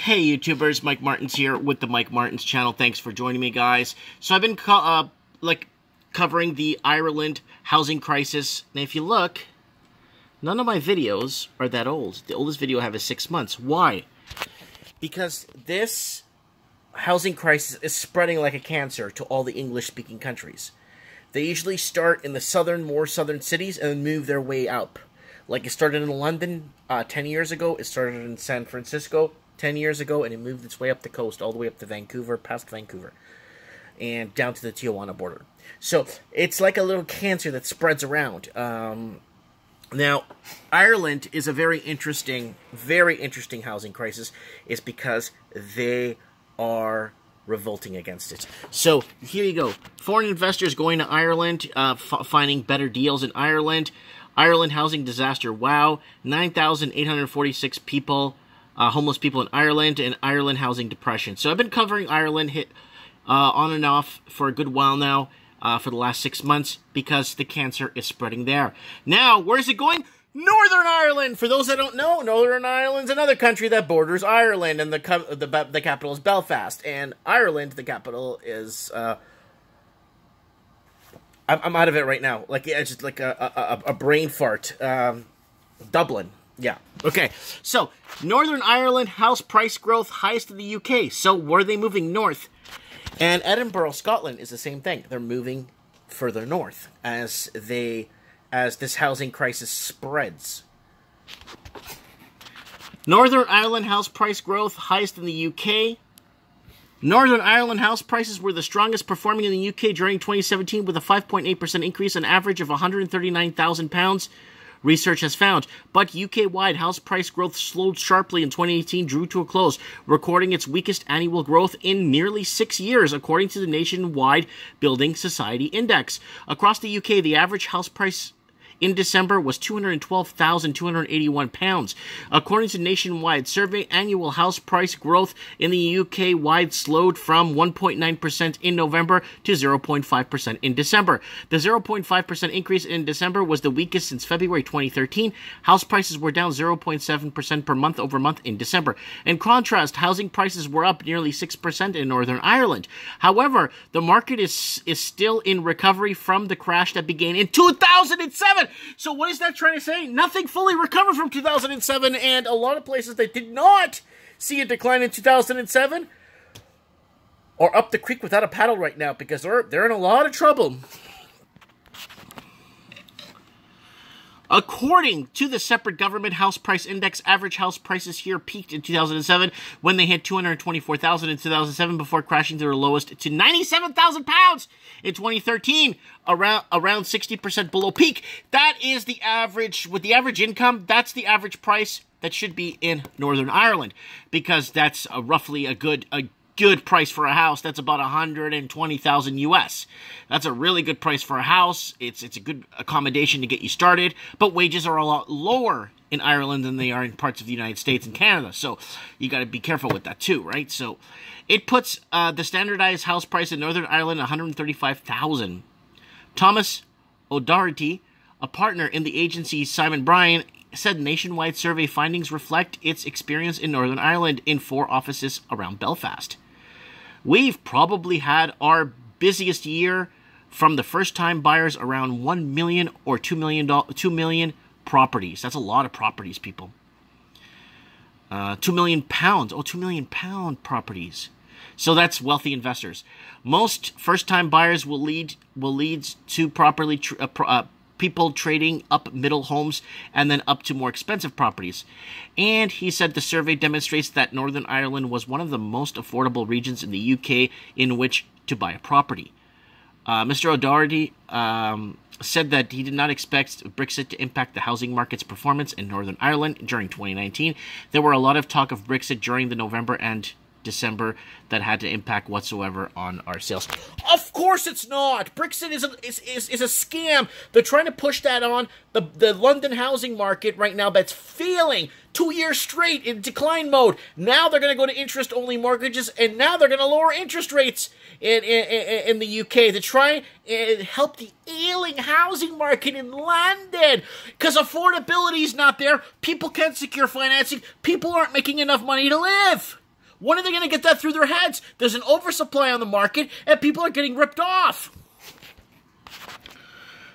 Hey YouTubers, Mike Martins here with the Mike Martins channel. Thanks for joining me, guys. So I've been covering the Ireland housing crisis. Now if you look, none of my videos are that old. The oldest video I have is 6 months. Why? Because this housing crisis is spreading like a cancer to all the English-speaking countries. They usually start in the more southern cities and move their way up. Like it started in London 10 years ago, it started in San Francisco 10 years ago, and it moved its way up the coast, all the way up to Vancouver, past Vancouver, and down to the Tijuana border. So it's like a little cancer that spreads around. Now, Ireland is a very interesting housing crisis. It's because they are revolting against it. So here you go. Foreign investors going to Ireland, finding better deals in Ireland. Ireland housing disaster. Wow. 9,846 people, homeless people in Ireland, and Ireland housing depression. So I've been covering Ireland on and off for a good while now, for the last 6 months, because the cancer is spreading there. Now, where's it going? Northern Ireland! For those that don't know, Northern Ireland's another country that borders Ireland, and the capital is Belfast. And Ireland, the capital is, I'm out of it right now. Like, it's just like a brain fart. Dublin. Yeah. Okay. So, Northern Ireland house price growth highest in the UK. So, where are they moving north? And Edinburgh, Scotland is the same thing. They're moving further north as this housing crisis spreads. Northern Ireland house price growth highest in the UK. Northern Ireland house prices were the strongest performing in the UK during 2017, with a 5.8% increase, an average of £139,000, research has found. But UK-wide house price growth slowed sharply in 2018, drew to a close, recording its weakest annual growth in nearly 6 years, according to the Nationwide Building Society Index. Across the UK, the average house price in December was £212,281. According to Nationwide survey, annual house price growth in the UK-wide slowed from 1.9% in November to 0.5% in December. The 0.5% increase in December was the weakest since February 2013. House prices were down 0.7% per month over month in December. In contrast, housing prices were up nearly 6% in Northern Ireland. However, the market is still in recovery from the crash that began in 2007. So what is that trying to say? Nothing fully recovered from 2007, and a lot of places that did not see a decline in 2007 are up the creek without a paddle right now, because they're in a lot of trouble. According to the separate government house price index, average house prices here peaked in 2007 when they hit $224,000 in 2007 before crashing to their lowest to £97,000 in 2013, around 60% below peak. That is the average. With the average income, that's the average price that should be in Northern Ireland, because that's roughly a good price for a house. That's about $120,000 US. That's a really good price for a house. It's a good accommodation to get you started, but wages are a lot lower in Ireland than they are in parts of the United States and Canada, so you got to be careful with that too, right? So it puts the standardized house price in Northern Ireland at $135,000. Thomas O'Doherty, a partner in the agency Simon Bryan, said nationwide survey findings reflect its experience in Northern Ireland in 4 offices around Belfast. We've probably had our busiest year from the first-time buyers, around 1 million or 2 million properties. That's a lot of properties, people. 2 million pounds. Oh, 2 million pound properties. So that's wealthy investors. Most first-time buyers will lead to properly people trading up middle homes and then up to more expensive properties. And he said the survey demonstrates that Northern Ireland was one of the most affordable regions in the UK in which to buy a property. Mr. O'Doherty said that he did not expect Brexit to impact the housing market's performance in Northern Ireland during 2019. There were a lot of talk of Brexit during the November and December that had to impact whatsoever on our sales. Of course it's not. Brexit is a scam. They're trying to push that on the London housing market right now that's failing 2 years straight in decline mode. Now they're going to go to interest-only mortgages, and now they're going to lower interest rates in the UK to try and help the ailing housing market in London, because affordability is not there. People can't secure financing. People aren't making enough money to live. When are they going to get that through their heads? There's an oversupply on the market, and people are getting ripped off.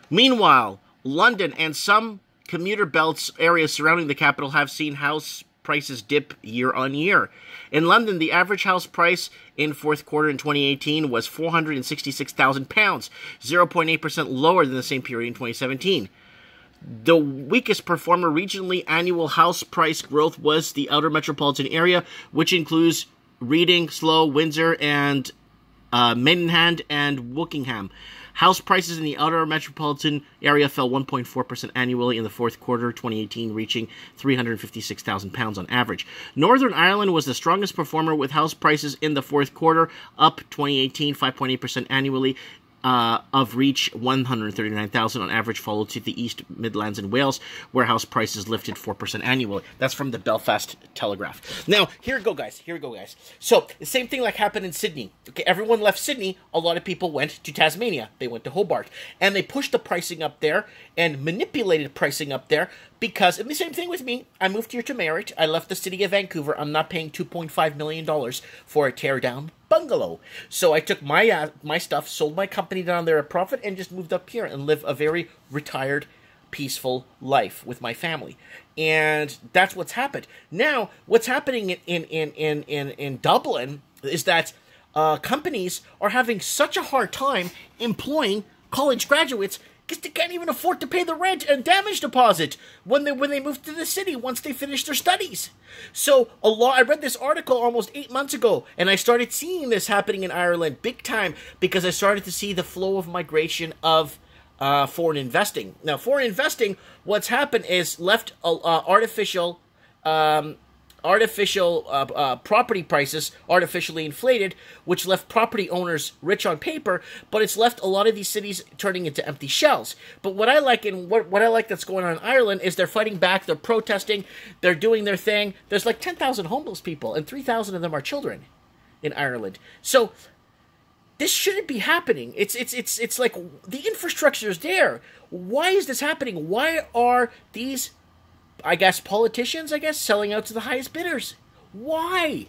Meanwhile, London and some commuter belts areas surrounding the capital have seen house prices dip year on year. In London, the average house price in fourth quarter in 2018 was £466,000, 0.8% lower than the same period in 2017. The weakest performer regionally annual house price growth was the outer metropolitan area, which includes Reading, Slough, Windsor, and Maidenhead and Wokingham. House prices in the outer metropolitan area fell 1.4% annually in the fourth quarter 2018, reaching £356,000 on average. Northern Ireland was the strongest performer, with house prices in the fourth quarter up 2018 5.8% annually, of reach $139,000 on average, followed to the East Midlands and Wales, where house prices lifted 4% annually. That's from the Belfast Telegraph. Now, here we go, guys. So, the same thing like happened in Sydney. Okay, everyone left Sydney. A lot of people went to Tasmania. They went to Hobart. And they pushed the pricing up there and manipulated pricing up there because, and the same thing with me, I moved here to Merritt. I left the city of Vancouver. I'm not paying $2.5 million for a tear-down bungalow. So I took my stuff, sold my company down there at profit, and just moved up here and live a very retired, peaceful life with my family. And that's what's happened. Now, what's happening in Dublin is that companies are having such a hard time employing college graduates because they can't even afford to pay the rent and damage deposit when they move to the city once they finish their studies. So I read this article almost 8 months ago, and I started seeing this happening in Ireland big time because I started to see the flow of migration of foreign investing. Now, foreign investing, what's happened is left artificial property prices artificially inflated, which left property owners rich on paper, but it's left a lot of these cities turning into empty shells. But what I like and what I like that's going on in Ireland is they're fighting back, they're protesting, they're doing their thing. There's like 10,000 homeless people, and 3,000 of them are children in Ireland. So this shouldn't be happening. It's like the infrastructure is there. Why is this happening? Why are these, I guess, politicians, selling out to the highest bidders? Why?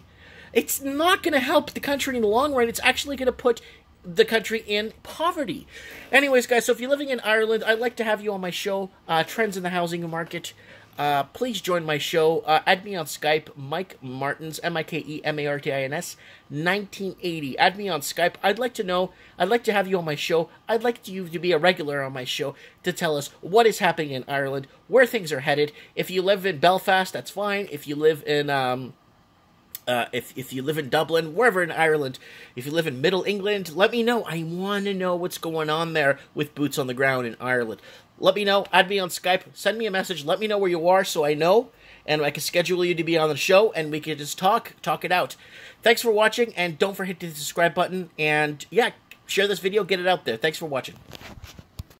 It's not going to help the country in the long run. It's actually going to put the country in poverty. Anyways, guys, so if you're living in Ireland, I'd like to have you on my show, Trends in the Housing Market. Please join my show. Add me on Skype, Mike Martins, MikeMartins, 1980. Add me on Skype. I'd like to have you on my show. I'd like you to be a regular on my show to tell us what is happening in Ireland, where things are headed. If you live in Belfast, that's fine. If you live in if you live in Dublin, wherever in Ireland, if you live in Middle England, let me know. I want to know what's going on there with boots on the ground in Ireland. Let me know. Add me on Skype. Send me a message. Let me know where you are so I know, and I can schedule you to be on the show, and we can just talk it out. Thanks for watching, and don't forget to hit the subscribe button, and yeah, share this video, get it out there. Thanks for watching.